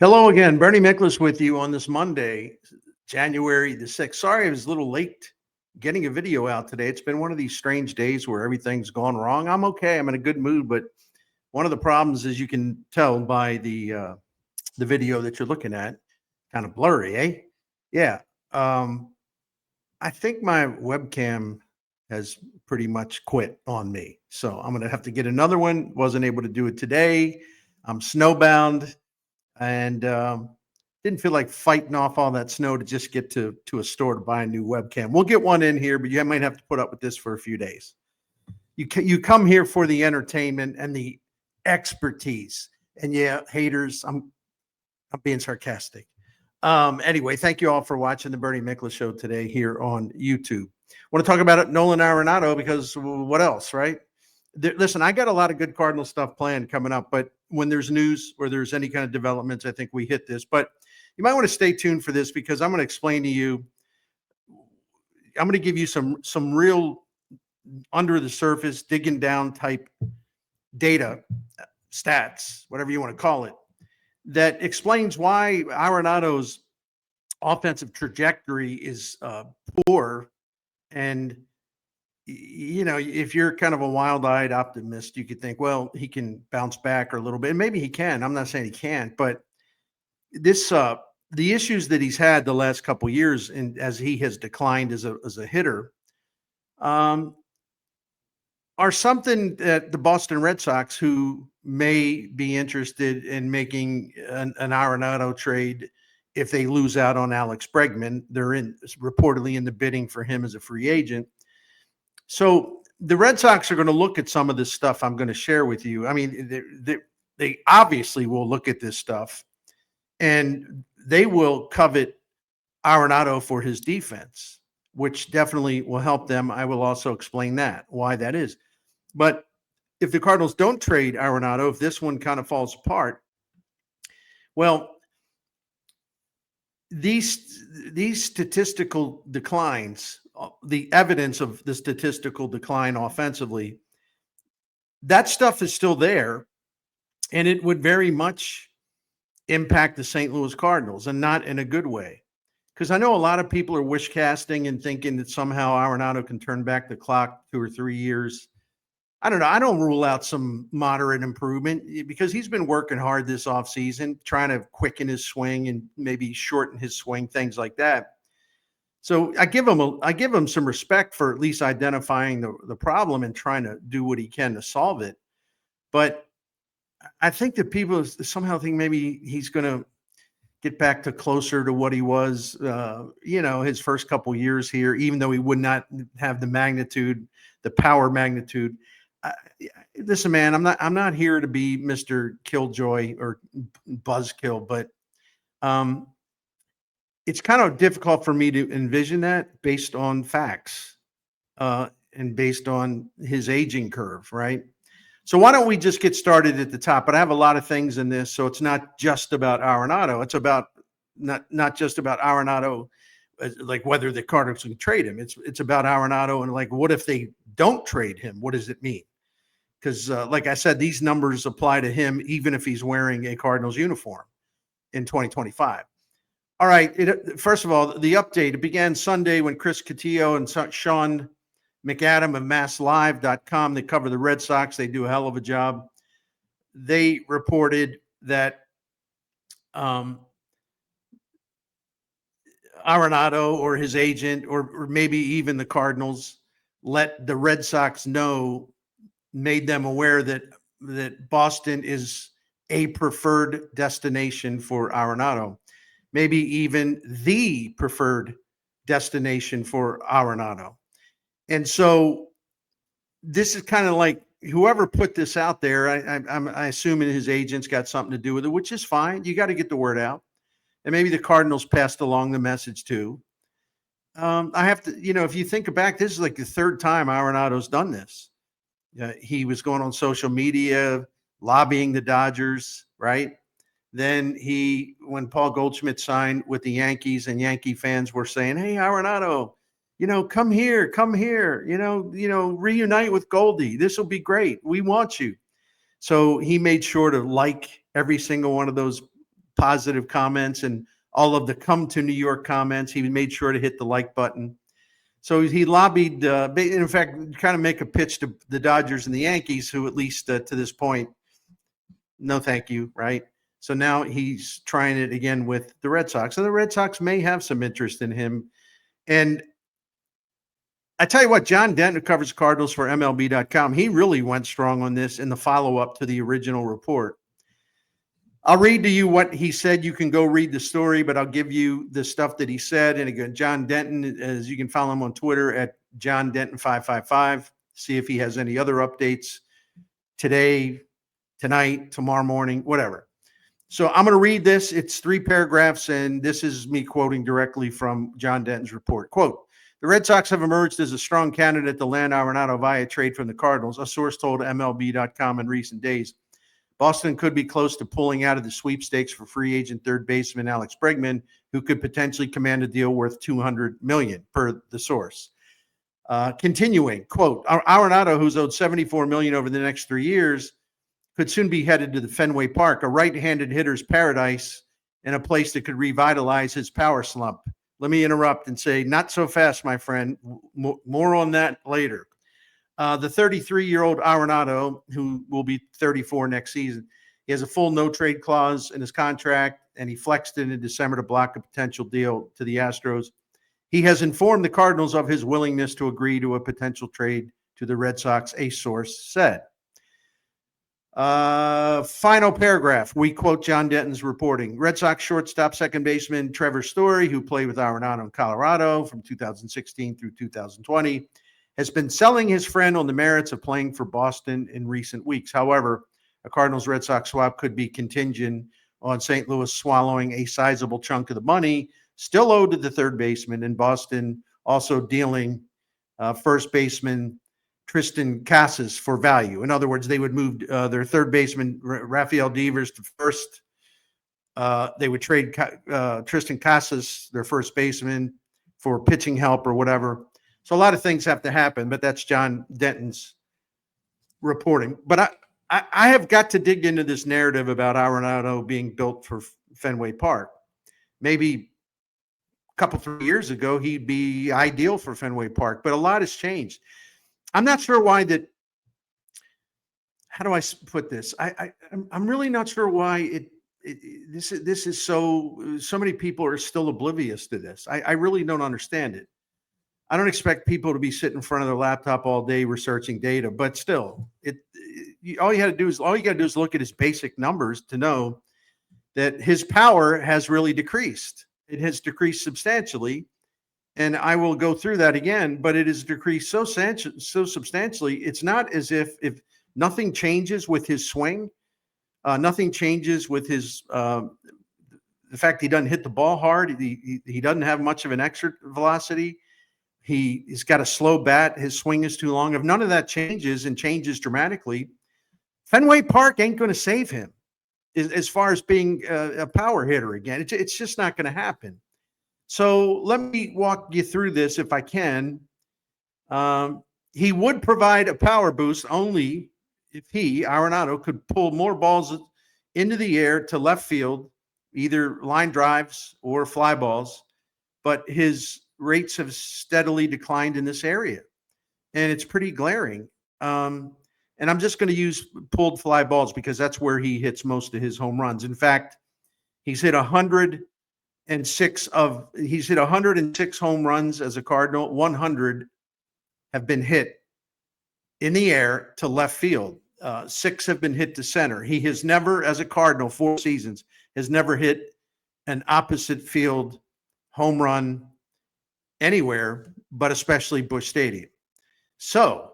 Hello again, Bernie Miklasz with you on this Monday, January the 6th. Sorry I was a little late getting a video out today. It's been one of these strange days where everything's gone wrong. I'm okay. I'm in a good mood, but one of the problems, as you can tell by the video that you're looking at, kind of blurry, eh? Yeah. Um, I think my webcam has pretty much quit on me. So I'm going to have to get another one. Wasn't able to do it today. I'm snowbound and didn't feel like fighting off all that snow to just get to a store to buy a new webcam. We'll get one in here, but you might have to put up with this for a few days. You come here for the entertainment and the expertise. And yeah, haters, I'm being sarcastic. Anyway, thank you all for watching the Bernie Miklasz Show today here on YouTube. I want to talk about it, Nolan Arenado, because what else, right? Listen, I got a lot of good Cardinal stuff planned coming up, but when there's news or there's any kind of developments, I think we hit this. But you might want to stay tuned for this because I'm going to explain to you. I'm going to give you some real under the surface, digging down type data, stats, whatever you want to call it, that explains why Arenado's offensive trajectory is poor. And you know, if you're kind of a wild-eyed optimist, you could think, well, he can bounce back a little bit. And maybe he can. I'm not saying he can't, but this the issues that he's had the last couple of years, and as he has declined as a hitter, are something that the Boston Red Sox, who may be interested in making an Arenado trade if they lose out on Alex Bregman, they're reportedly in the bidding for him as a free agent. So the Red Sox are going to look at some of this stuff I'm going to share with you. I mean, they obviously will look at this stuff, and they will covet Arenado for his defense, which definitely will help them. I will also explain why that is. But if the Cardinals don't trade Arenado, if this one kind of falls apart, well, these statistical declines, the evidence of the statistical decline offensively, that stuff is still there, and it would very much impact the St. Louis Cardinals, and not in a good way. Because I know a lot of people are wish casting and thinking that somehow Arenado can turn back the clock 2 or 3 years. I don't know. I don't rule out some moderate improvement because he's been working hard this offseason, trying to quicken his swing and maybe shorten his swing, things like that. So I give him some respect for at least identifying the problem and trying to do what he can to solve it. But I think that people somehow think maybe he's going to get back to closer to what he was, his first couple years here, even though he would not have the magnitude, the power magnitude. Listen, man, I'm not here to be Mr. Killjoy or Buzzkill, but it's kind of difficult for me to envision that based on facts and based on his aging curve, right? So why don't we just get started at the top? But I have a lot of things in this, so it's not just about Arenado. It's about not just about Arenado, like whether the Cardinals can trade him. It's about Arenado and like, what if they don't trade him? What does it mean? Because like I said, these numbers apply to him even if he's wearing a Cardinals uniform in 2025. All right. First of all, the update, it began Sunday when Chris Cotillo and Sean McAdam of MassLive.com, they cover the Red Sox. They do a hell of a job. They reported that Arenado or his agent or maybe even the Cardinals let the Red Sox know, made them aware that Boston is a preferred destination for Arenado, maybe even the preferred destination for Arenado. And so this is kind of like whoever put this out there, I assume his agents got something to do with it, which is fine. You got to get the word out. And maybe the Cardinals passed along the message too. I have to, if you think back, this is like the third time Arenado's done this. He was going on social media, lobbying the Dodgers, right? Then when Paul Goldschmidt signed with the Yankees and Yankee fans were saying, hey, Arenado, come here, reunite with Goldie. This will be great. We want you. So he made sure to like every single one of those positive comments and all of the come to New York comments. He made sure to hit the like button. So he lobbied, in fact, kind of make a pitch to the Dodgers and the Yankees, who at least to this point, no thank you, right? So now he's trying it again with the Red Sox. And the Red Sox may have some interest in him. And I tell you what, John Denton, who covers Cardinals for MLB.com, he really went strong on this in the follow-up to the original report. I'll read to you what he said. You can go read the story, but I'll give you the stuff that he said. And again, John Denton, as you can follow him on Twitter at John Denton 555. See if he has any other updates today, tonight, tomorrow morning, whatever. So I'm going to read this. It's 3 paragraphs, and this is me quoting directly from John Denton's report. Quote, the Red Sox have emerged as a strong candidate to land Arenado via trade from the Cardinals, a source told MLB.com in recent days. Boston could be close to pulling out of the sweepstakes for free agent third baseman Alex Bregman, who could potentially command a deal worth $200 million per the source. Continuing, quote, Arenado, who's owed $74 million over the next 3 years, could soon be headed to the Fenway Park, a right-handed hitter's paradise and a place that could revitalize his power slump. Let me interrupt and say, not so fast, my friend. More on that later. The 33-year-old Arenado, who will be 34 next season, he has a full no-trade clause in his contract, and he flexed it in December to block a potential deal to the Astros. He has informed the Cardinals of his willingness to agree to a potential trade to the Red Sox, a source said. Final paragraph. We quote John Denton's reporting. Red Sox shortstop second baseman Trevor Story, who played with Arenado in Colorado from 2016 through 2020, has been selling his friend on the merits of playing for Boston in recent weeks. However, a Cardinals-Red Sox swap could be contingent on St. Louis swallowing a sizable chunk of the money still owed to the third baseman, and Boston also dealing first baseman Tristan Casas for value. In other words, they would move their third baseman Rafael Devers to first. They would trade Tristan Casas, their first baseman, for pitching help or whatever. So a lot of things have to happen, but that's John Denton's reporting. But I have got to dig into this narrative about Arenado being built for Fenway Park. Maybe a couple, 3 years ago, he'd be ideal for Fenway Park, but a lot has changed. I'm not sure why that. How do I put this? I'm really not sure why this is so many people are still oblivious to this. I really don't understand it. I don't expect people to be sitting in front of their laptop all day researching data, but still, all you got to do is look at his basic numbers to know that his power has really decreased. It has decreased substantially, and I will go through that again. But it has decreased so substantially. It's not as if nothing changes with his swing, nothing changes with his the fact he doesn't hit the ball hard. He doesn't have much of an exit velocity. He's got a slow bat. His swing is too long. If none of that changes and changes dramatically, Fenway Park ain't going to save him as far as being a power hitter again. It's just not going to happen. So let me walk you through this if I can. He would provide a power boost only if Arenado, could pull more balls into the air to left field, either line drives or fly balls. But his rates have steadily declined in this area, and it's pretty glaring. And I'm just going to use pulled fly balls because that's where he hits most of his home runs. In fact, he's hit 106 home runs as a Cardinal. 100 have been hit in the air to left field. 6 have been hit to center. He has never, as a Cardinal, 4 seasons, has never hit an opposite field home run anywhere, but especially Busch Stadium. So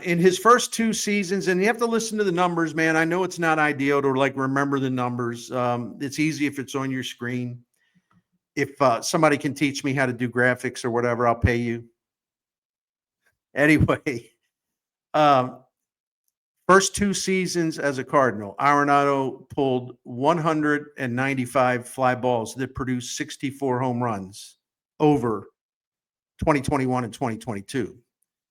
in his first 2 seasons, and you have to listen to the numbers, man. I know it's not ideal to remember the numbers. It's easy if it's on your screen. If somebody can teach me how to do graphics or whatever, I'll pay you. Anyway, first 2 seasons as a Cardinal, Arenado pulled 195 fly balls that produced 64 home runs over 2021 and 2022.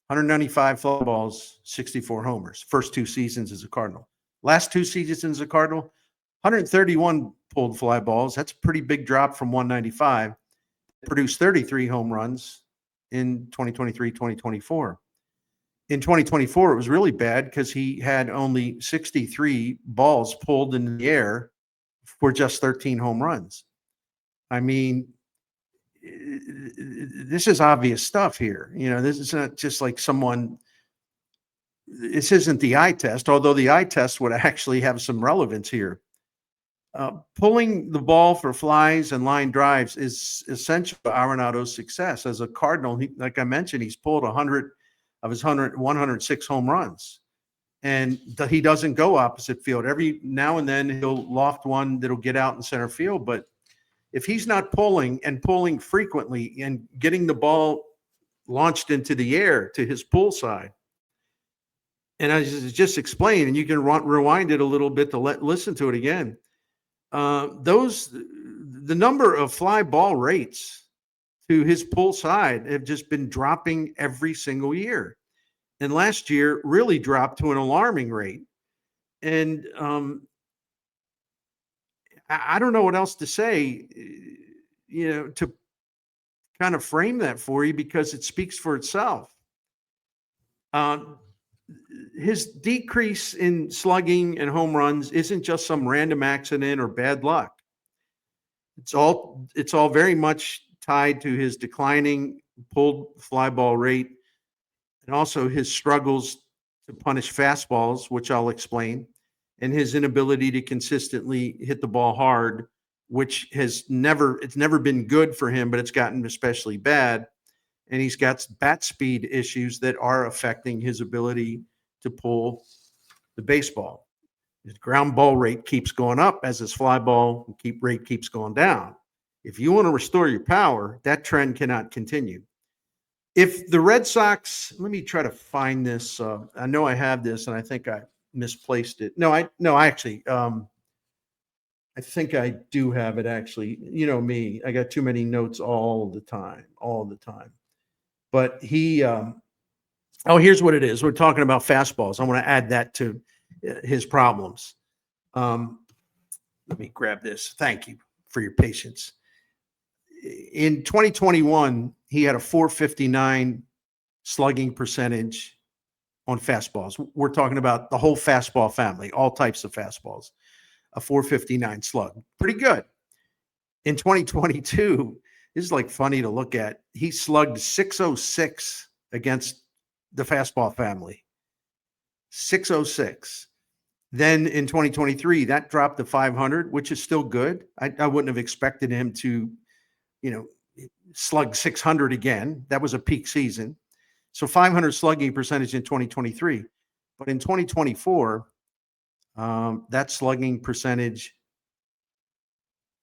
195 fly balls, 64 homers. First 2 seasons as a Cardinal. Last 2 seasons as a Cardinal, 131 pulled fly balls. That's a pretty big drop from 195. Produced 33 home runs in 2023, 2024. In 2024, it was really bad because he had only 63 balls pulled in the air for just 13 home runs. I mean, this is obvious stuff here. This is not just like this isn't the eye test, although the eye test would actually have some relevance here. Pulling the ball for flies and line drives is essential to Arenado's success. As a Cardinal, like I mentioned, he's pulled 100 of his 106 home runs. And he doesn't go opposite field. Every now and then he'll loft one that'll get out in center field. But if he's not pulling frequently and getting the ball launched into the air to his pull side, and I just explained, and you can rewind it a little bit to listen to it again. The number of fly ball rates to his pull side have just been dropping every single year. And last year really dropped to an alarming rate. And I don't know what else to say, to kind of frame that for you, because it speaks for itself. His decrease in slugging and home runs isn't just some random accident or bad luck. It's all very much tied to his declining pulled fly ball rate, and also his struggles to punish fastballs, which I'll explain, and his inability to consistently hit the ball hard, which it's never been good for him, but it's gotten especially bad. And he's got bat speed issues that are affecting his ability to pull the baseball. His ground ball rate keeps going up as his fly ball rate keeps going down. If you want to restore your power, that trend cannot continue. If the Red Sox, let me try to find this. I know I have this, and I think I misplaced it. I think I do have it, actually. You know me, I got too many notes all the time. But here's what it is. We're talking about fastballs. I want to add that to his problems. Let me grab this. Thank you for your patience. In 2021, he had a 459 slugging percentage on fastballs. We're talking about the whole fastball family, all types of fastballs. A 459 slug. Pretty good. In 2022, this is like funny to look at. He slugged 606 against the fastball family. 606. Then in 2023, that dropped to 500, which is still good. I wouldn't have expected him to, slug 600 again. That was a peak season. So 500 slugging percentage in 2023. But in 2024, that slugging percentage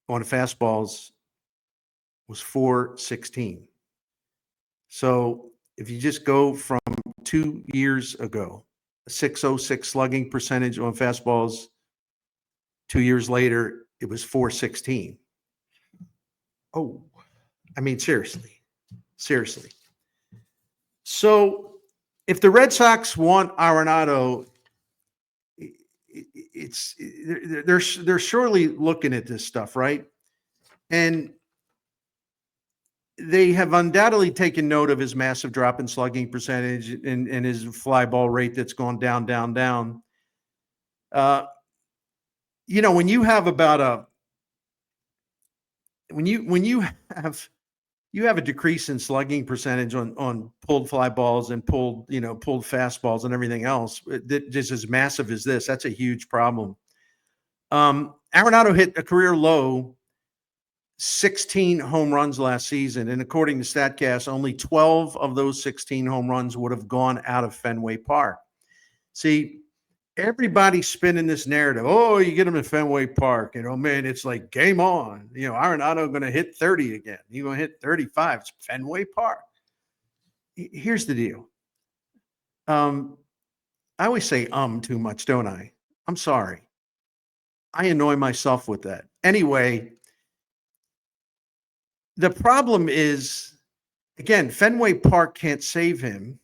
on fastballs was 416. So if you just go from 2 years ago, a 606 slugging percentage on fastballs, 2 years later, it was 416. Oh, I mean, seriously. So if the Red Sox want Arenado, they're surely looking at this stuff, right? And they have undoubtedly taken note of his massive drop in slugging percentage and his fly ball rate that's gone down. When you have a decrease in slugging percentage on pulled fly balls and pulled fastballs and everything else, that just as massive as this, that's a huge problem. Arenado hit a career low 16 home runs last season, and according to StatCast, only 12 of those 16 home runs would have gone out of Fenway Park. See, everybody's spinning this narrative. Oh, you get him in Fenway Park, man, it's like game on. Arenado going to hit 30 again. He's going to hit 35. It's Fenway Park. Here's the deal. I always say too much, don't I? I'm sorry. I annoy myself with that. Anyway, the problem is, again, Fenway Park can't save him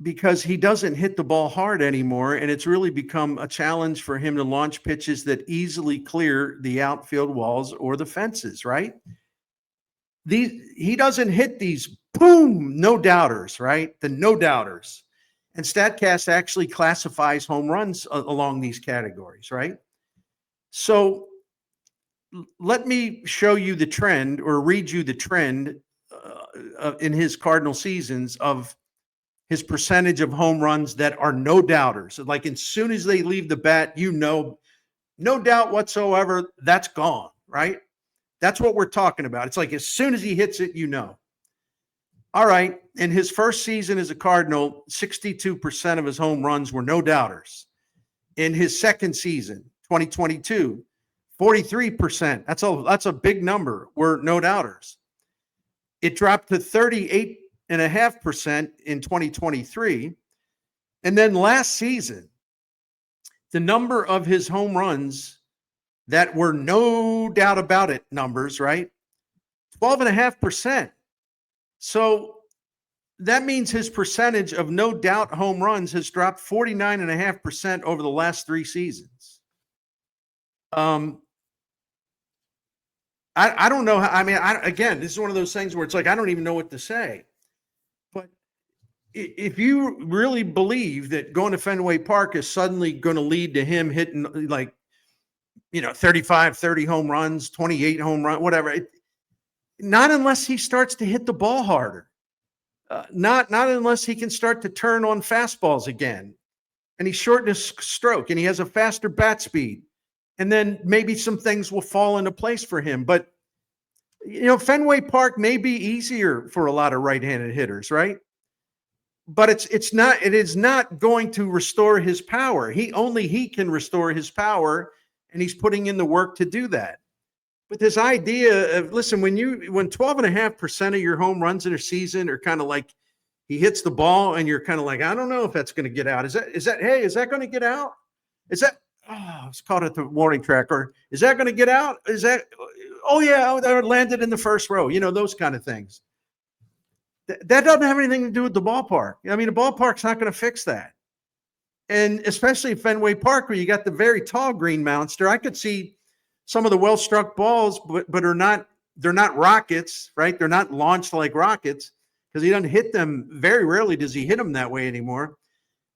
because he doesn't hit the ball hard anymore, and it's really become a challenge for him to launch pitches that easily clear the outfield walls or the fences, right? He doesn't hit these boom no doubters, right? The no doubters. And StatCast actually classifies home runs along these categories, right? So let me show you the trend or read you the trend in his Cardinal seasons of his percentage of home runs that are no doubters. Like as soon as they leave the bat, no doubt whatsoever, that's gone, right? That's what we're talking about. It's like as soon as he hits it, All right. In his first season as a Cardinal, 62% of his home runs were no doubters. In his second season, 2022, 43%. That's a big number. Were no doubters. It dropped to 38.5% in 2023. And then last season, the number of his home runs that were no doubt about it numbers, right? 12.5%. So that means his percentage of no doubt home runs has dropped 49.5% over the last 3 seasons. I don't know how, I mean, again, this is one of those things where it's like, I don't even know what to say. But if you really believe that going to Fenway Park is suddenly going to lead to him hitting like, 35, 30 home runs, 28 home runs, whatever. Not unless he starts to hit the ball harder. Not unless he can start to turn on fastballs again. And he shortened his stroke and he has a faster bat speed. And then maybe some things will fall into place for him. But, Fenway Park may be easier for a lot of right-handed hitters, right? But it is not going to restore his power. He can restore his power, and he's putting in the work to do that. But this idea of, listen, when 12.5% of your home runs in a season are kind of like he hits the ball and you're kind of like, I don't know if that's going to get out. Is that going to get out? It's caught at the warning track, or is that going to get out? That landed in the first row, those kind of things. That doesn't have anything to do with the ballpark. I mean, the ballpark's not going to fix that. And especially Fenway Park, where you got the very tall green monster, I could see some of the well-struck balls, but they're not rockets, right? They're not launched like rockets because he doesn't hit them. Very rarely does he hit them that way anymore.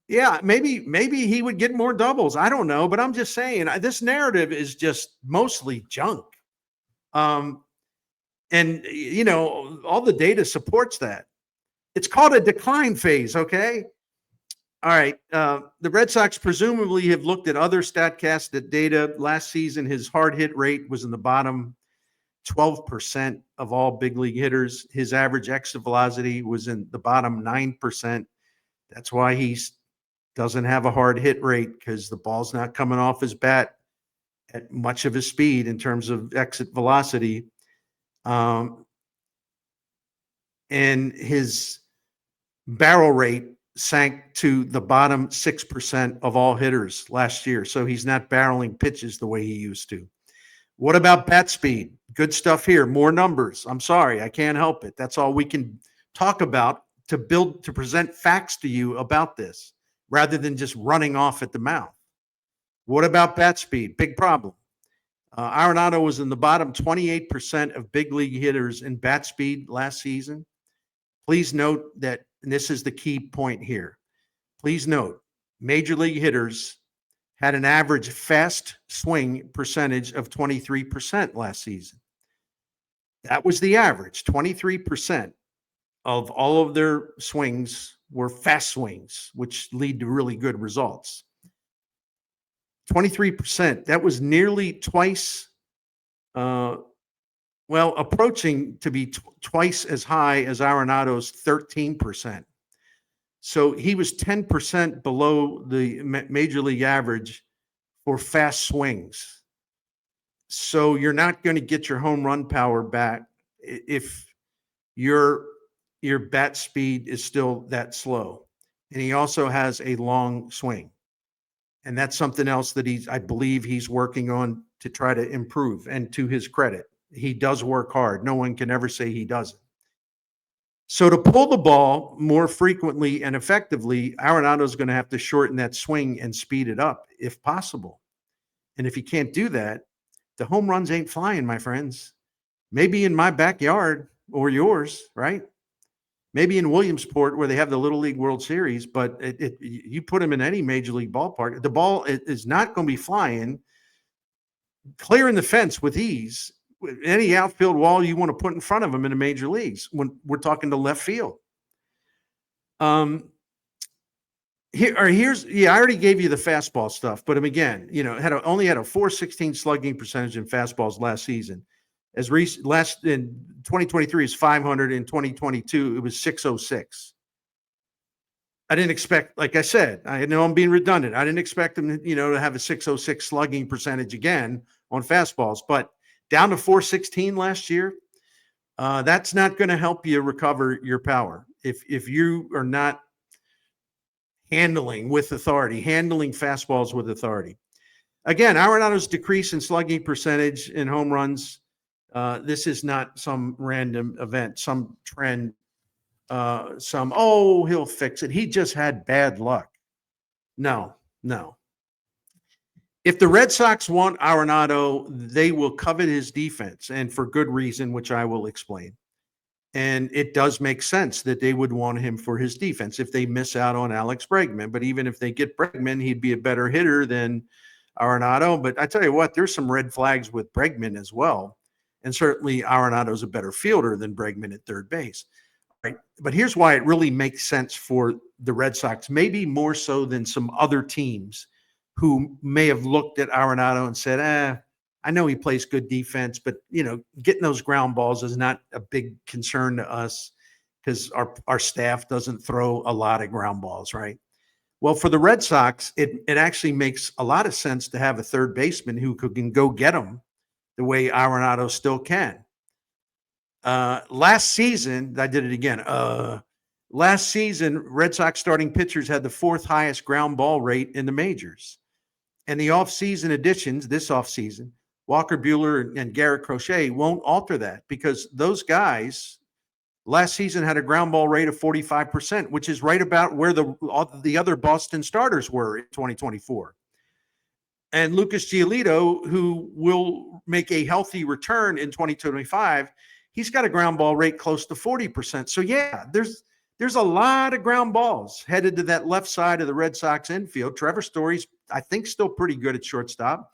Yeah, maybe he would get more doubles. I don't know, but I'm just saying this narrative is just mostly junk. And all the data supports that. It's called a decline phase, okay? All right. The Red Sox presumably have looked at other StatCast data. Last season, his hard hit rate was in the bottom 12% of all big league hitters. His average exit velocity was in the bottom 9%. That's why he doesn't have a hard hit rate, because the ball's not coming off his bat at much of his speed in terms of exit velocity. And his barrel rate sank to the bottom 6% of all hitters last year. So he's not barreling pitches the way he used to. What about bat speed? Good stuff here. More numbers. I'm sorry, I can't help it. That's all we can talk about to present facts to you about this, rather than just running off at the mouth. What about bat speed? Big problem. Arenado was in the bottom 28% of big league hitters in bat speed last season. Please note that, and this is the key point here, please note, major league hitters had an average fast swing percentage of 23% last season. That was the average. 23% of all of their swings were fast swings, which lead to really good results. 23%, that was nearly twice, approaching to be twice as high as Arenado's 13%. So he was 10% below the major league average for fast swings. So you're not going to get your home run power back if your bat speed is still that slow. And he also has a long swing. And that's something else that I believe he's working on to try to improve. And to his credit, he does work hard. No one can ever say he doesn't. So to pull the ball more frequently and effectively, Arenado is going to have to shorten that swing and speed it up if possible. And if he can't do that, the home runs ain't flying, my friends. Maybe in my backyard or yours, right? Maybe in Williamsport where they have the Little League World Series, but you put him in any major league ballpark, the ball is not going to be flying, clearing the fence with ease. Any outfield wall you want to put in front of him in the major leagues when we're talking to left field. Here's I already gave you the fastball stuff, but again, only had a 416 slugging percentage in fastballs last season. As last in 2023 is 500. In 2022 it was 606. I didn't expect, like I said, I know I'm being redundant. I didn't expect him, to have a 606 slugging percentage again on fastballs, but down to 416 last year. That's not going to help you recover your power if you are not handling fastballs with authority. Again, Arenado's decrease in slugging percentage in home runs. This is not some random event, some trend, he'll fix it. He just had bad luck. No. If the Red Sox want Arenado, they will covet his defense, and for good reason, which I will explain. And it does make sense that they would want him for his defense if they miss out on Alex Bregman. But even if they get Bregman, he'd be a better hitter than Arenado. But I tell you what, there's some red flags with Bregman as well. And certainly Arenado's a better fielder than Bregman at third base. Right. But here's why it really makes sense for the Red Sox, maybe more so than some other teams who may have looked at Arenado and said, I know he plays good defense, but getting those ground balls is not a big concern to us because our staff doesn't throw a lot of ground balls, right? Well, for the Red Sox, it actually makes a lot of sense to have a third baseman who can go get them the way Arenado still can. Last season, I did it again. Last season, Red Sox starting pitchers had the fourth highest ground ball rate in the majors. And the offseason additions this offseason, Walker Buehler and Garrett Crochet won't alter that because those guys last season had a ground ball rate of 45%, which is right about where the other Boston starters were in 2024. And Lucas Giolito, who will make a healthy return in 2025, he's got a ground ball rate close to 40%. So yeah, there's a lot of ground balls headed to that left side of the Red Sox infield. Trevor Story's, I think, still pretty good at shortstop.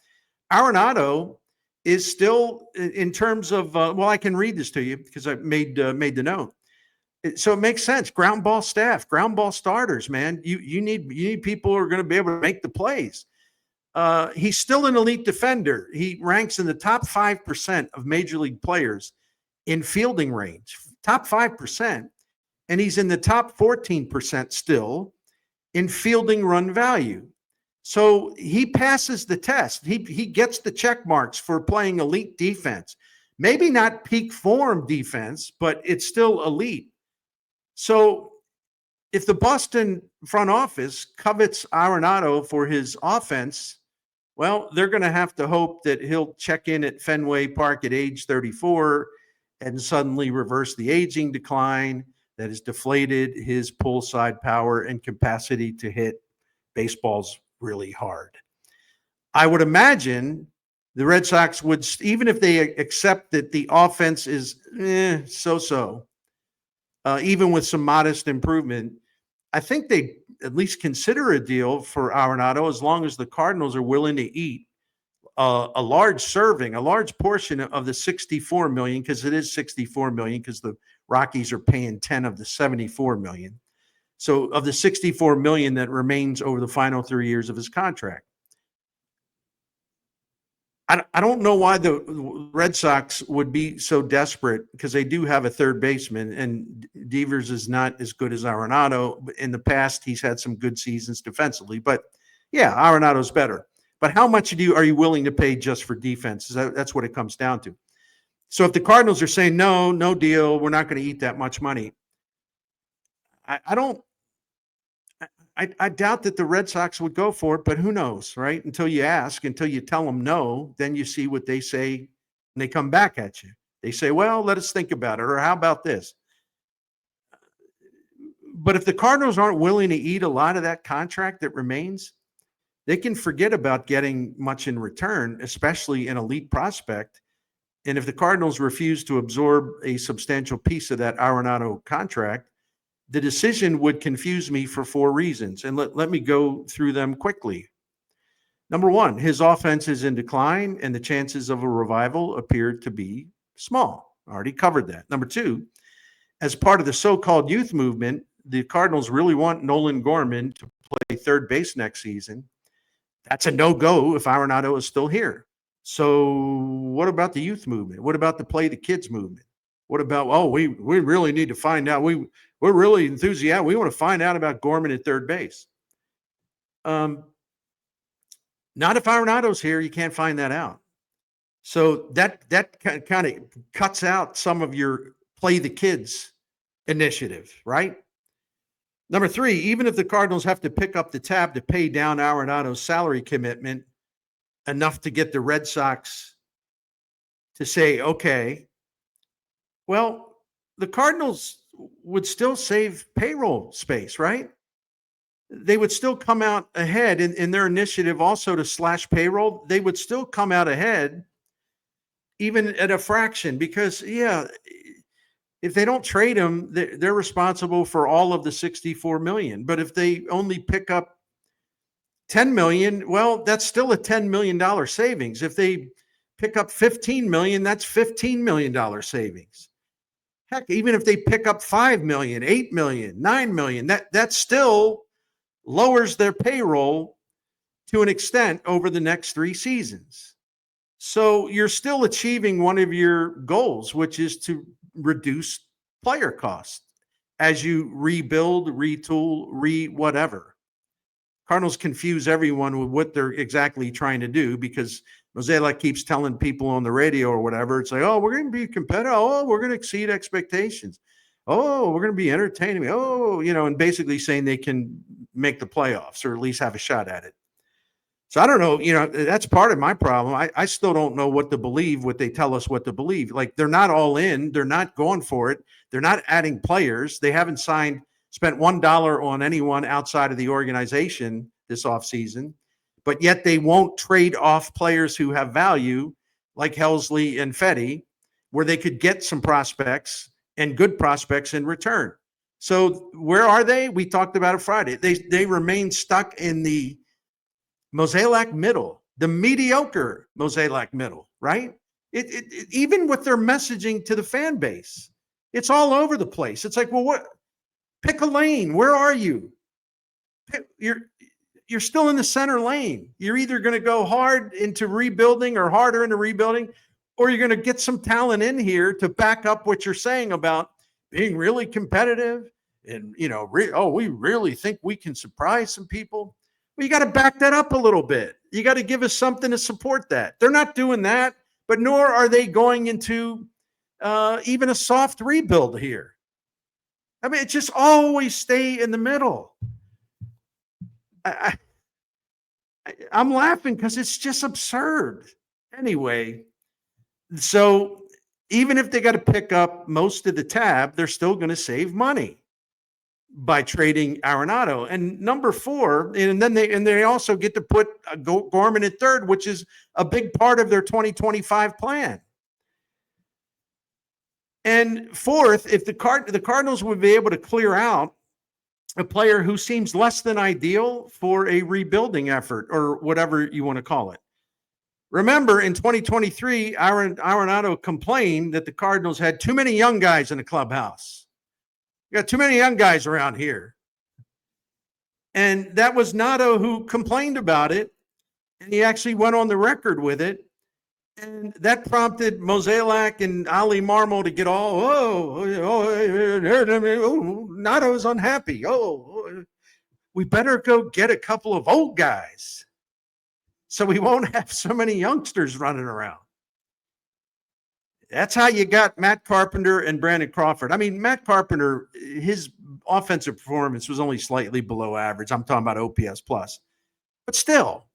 Arenado is still, in terms of, I can read this to you because I made the note. So it makes sense. Ground ball staff, ground ball starters, man. You need people who are going to be able to make the plays. He's still an elite defender. He ranks in the top 5% of major league players in fielding range, top 5%. And he's in the top 14% still in fielding run value. So he passes the test. He gets the check marks for playing elite defense. Maybe not peak form defense, but it's still elite. So if the Boston front office covets Arenado for his offense, well, they're going to have to hope that he'll check in at Fenway Park at age 34 and suddenly reverse the aging decline that has deflated his pull side power and capacity to hit baseballs really hard. I would imagine the Red Sox would, even if they accept that the offense is so-so, even with some modest improvement, I think they at least consider a deal for Arenado as long as the Cardinals are willing to eat a large portion of the $64 million, because it is $64 million because the Rockies are paying 10 of the $74 million. So of the $64 million that remains over the final 3 years of his contract. I don't know why the Red Sox would be so desperate, because they do have a third baseman, and Devers is not as good as Arenado. In the past, he's had some good seasons defensively, but yeah, Arenado's better. But how much are you willing to pay just for defense? That's what it comes down to. So if the Cardinals are saying, no deal, we're not going to eat that much money, I doubt that the Red Sox would go for it, but who knows, right? Until you ask, until you tell them no, then you see what they say and they come back at you. They say, well, let us think about it, or how about this? But if the Cardinals aren't willing to eat a lot of that contract that remains, they can forget about getting much in return, especially an elite prospect. And if the Cardinals refuse to absorb a substantial piece of that Arenado contract, the decision would confuse me for 4 reasons. And let me go through them quickly. Number one, his offense is in decline, and the chances of a revival appear to be small. I already covered that. Number two, as part of the so-called youth movement, the Cardinals really want Nolan Gorman to play third base next season. That's a no-go if Arenado is still here. So what about the youth movement? What about the play the kids movement? What about, we really need to find out. We're really enthusiastic. We want to find out about Gorman at third base. Not if Arenado's here, you can't find that out. So that kind of cuts out some of your play the kids initiative, right? Number three, even if the Cardinals have to pick up the tab to pay down Arenado's salary commitment enough to get the Red Sox to say, okay, well, the Cardinals would still save payroll space, right? They would still come out ahead in their initiative also to slash payroll. They would still come out ahead even at a fraction because, if they don't trade him, they're responsible for all of the $64 million. But if they only pick up $10 million, well, that's still a $10 million savings. If they pick up $15 million, that's $15 million savings. Heck, even if they pick up $5 million, $8 million, $9 million, that still lowers their payroll to an extent over the next 3 seasons. So you're still achieving one of your goals, which is to reduce player costs as you rebuild, retool, whatever. Cardinals confuse everyone with what they're exactly trying to do because Mozeliak keeps telling people on the radio or whatever, it's like, we're going to be competitive. We're going to exceed expectations. We're going to be entertaining. And basically saying they can make the playoffs or at least have a shot at it. So I don't know, that's part of my problem. I still don't know what to believe, what they tell us what to believe. Like they're not all in. They're not going for it. They're not adding players. They haven't spent $1 on anyone outside of the organization this offseason, but yet they won't trade off players who have value like Helsley and Fetty, where they could get some prospects and good prospects in return. So where are they? We talked about it Friday. They remain stuck in the Mozeliak middle, the mediocre Mozeliak middle, right? It even with their messaging to the fan base, it's all over the place. It's like, well, what? Pick a lane. Where are you? You're still in the center lane. You're either going to go hard into rebuilding or harder into rebuilding, or you're going to get some talent in here to back up what you're saying about being really competitive and, we really think we can surprise some people. Well, you got to back that up a little bit. You got to give us something to support that. They're not doing that, but nor are they going into even a soft rebuild here. I mean, it's just always stay in the middle. I'm laughing because it's just absurd. Anyway, so even if they got to pick up most of the tab, they're still going to save money by trading Arenado. And number 4, and then they also get to put Gorman at third, which is a big part of their 2025 plan. And fourth, if the Cardinals would be able to clear out a player who seems less than ideal for a rebuilding effort or whatever you want to call it. Remember, in 2023, Arenado complained that the Cardinals had too many young guys in the clubhouse. You got too many young guys around here. And that was Nato who complained about it. And he actually went on the record with it. And that prompted Mozeliak and Ali Marmol to get Nato's unhappy. We better go get a couple of old guys so we won't have so many youngsters running around. That's how you got Matt Carpenter and Brandon Crawford. I mean, Matt Carpenter, his offensive performance was only slightly below average. I'm talking about OPS plus. But still,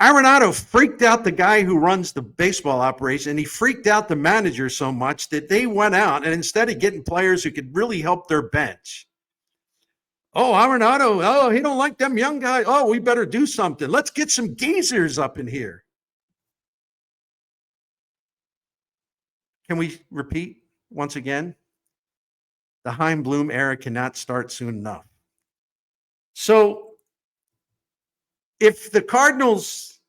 Arenado freaked out the guy who runs the baseball operation, and he freaked out the manager so much that they went out, and instead of getting players who could really help their bench, Oh, Arenado. Oh, he don't like them young guys. Oh, we better do something. Let's get some geezers up in here. Can we repeat once again? The Heim Bloom era cannot start soon enough. So if the Cardinals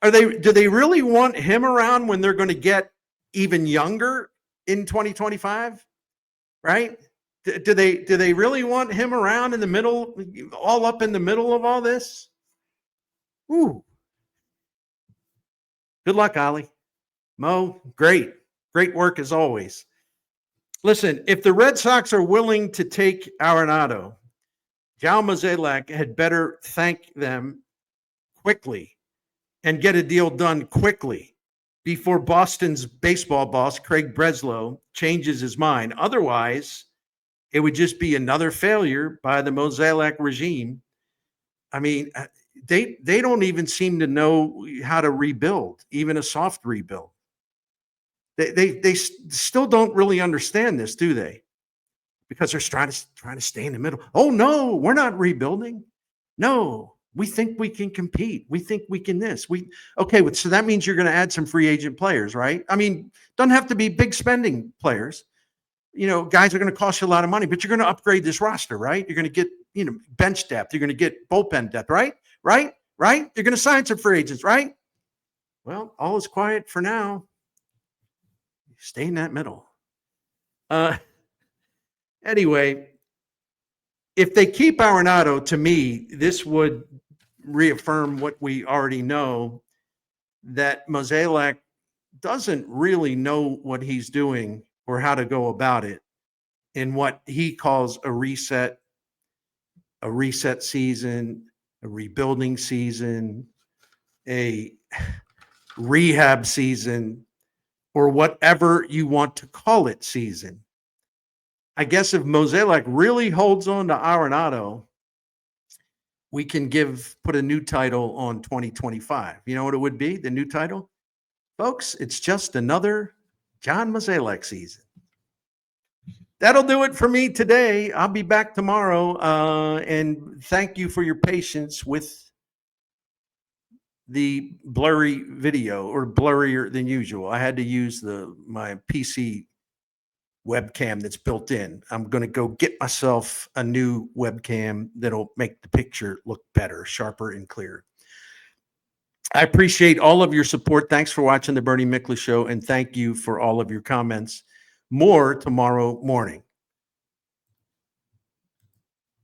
do they really want him around when they're going to get even younger in 2025? Right? Do they really want him around in the middle, all up in the middle of all this? Ooh. Good luck, Ollie. Mo, great work as always. Listen, if the Red Sox are willing to take Arenado, Cal Mozeliak had better thank them quickly and get a deal done quickly before Boston's baseball boss, Craig Breslow, changes his mind. Otherwise, it would just be another failure by the Mozeliak regime. I mean, they don't even seem to know how to rebuild, even a soft rebuild. They still don't really understand this, do they? Because they're trying to stay in the middle. Oh no, we're not rebuilding. No, we think we can compete. We think we can this. Okay, so that means you're going to add some free agent players, right? I mean, doesn't have to be big spending players. You know, guys are going to cost you a lot of money, but you're going to upgrade this roster, right? You're going to get, bench depth. You're going to get bullpen depth, right? Right? You're going to sign some free agents, right? Well, all is quiet for now. Stay in that middle. Anyway, if they keep Arenado, to me, this would reaffirm what we already know, that Mozeliak doesn't really know what he's doing or how to go about it in what he calls a reset season, a rebuilding season, a rehab season, or whatever you want to call it season. I guess if Mozeliak really holds on to Arenado, we can put a new title on 2025. You know what it would be? The new title? Folks, it's just another John Mozeliak season. That'll do it for me today. I'll be back tomorrow. And thank you for your patience with the blurry video, or blurrier than usual. I had to use my PC webcam that's built in. I'm going to go get myself a new webcam that'll make the picture look better, sharper, and clearer. I appreciate all of your support. Thanks for watching the Bernie Miklasz Show, and thank you for all of your comments. More tomorrow morning.